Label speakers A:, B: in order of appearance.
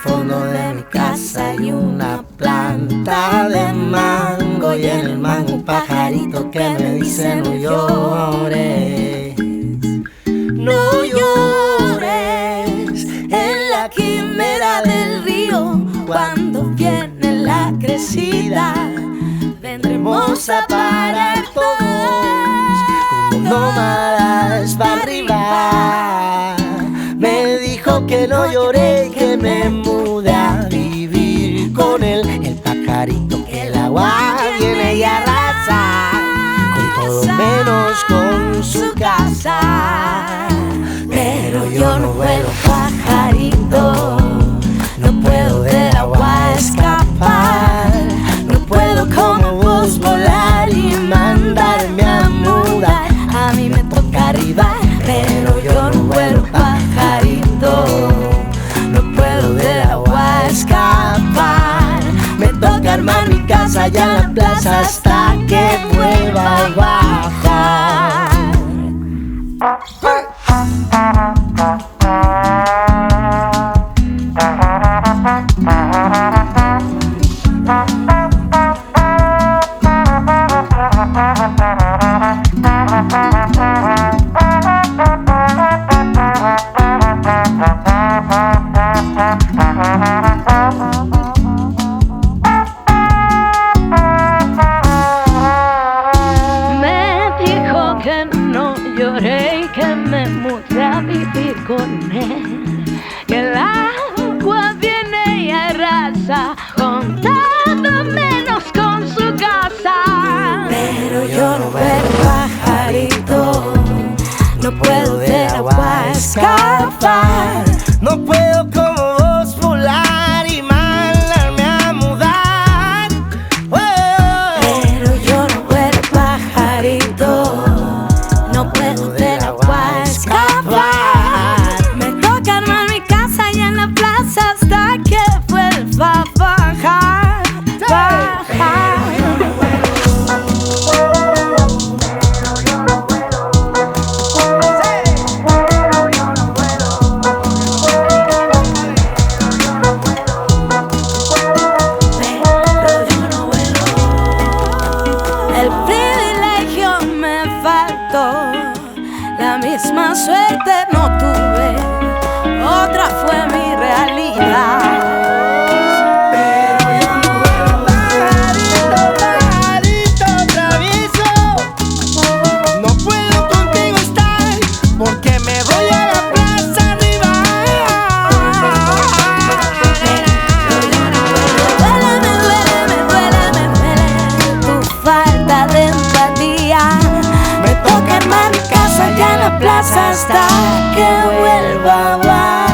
A: fondo de mi casa hay una planta de mango y en el mango un pajarito que me dice no llores, no llores. En la quimera del río, cuando viene la crecida, vendremos a parar todos como nómadas para arriba. Me dijo que no lloré, que me mude a vivir con él. El pajarito que el agua viene y arrasa con todo menos con su casa. Pero yo no vuelo pajarito, no puedo del agua escapar. No puedo como vos volar y mandarme a mudar. A mí me toca arribar, pero yo no vuelo pajarito, no puedo del agua escapar. Me toca armar mi casa allá en la plaza hasta que vuelva a bajar.
B: Lloré y que me mudé a vivir con él. Que el agua viene y arrasa con todo menos con su casa.
A: Pero yo no vuelo pajarito, no puedo del agua escapar. No puedo como vos volar y mandarme a mudar. Pero yo no vuelo pajarito, no puedo del agua escapar. Me toca armar mi casa allá en la plaza hasta que vuelva a bajar, bajar. El privilegio me faltó, la misma suerte no tuve, otra fue mi realidad. Pero yo no vuelo pajarito, pajarito travieso, no puedo contigo estar porque me voy a la plaza arriba. Pero yo no vuelo, me duele tu falta de empatía. Me toca armar mi casa allá en la plaza hasta que vuelva a bajar.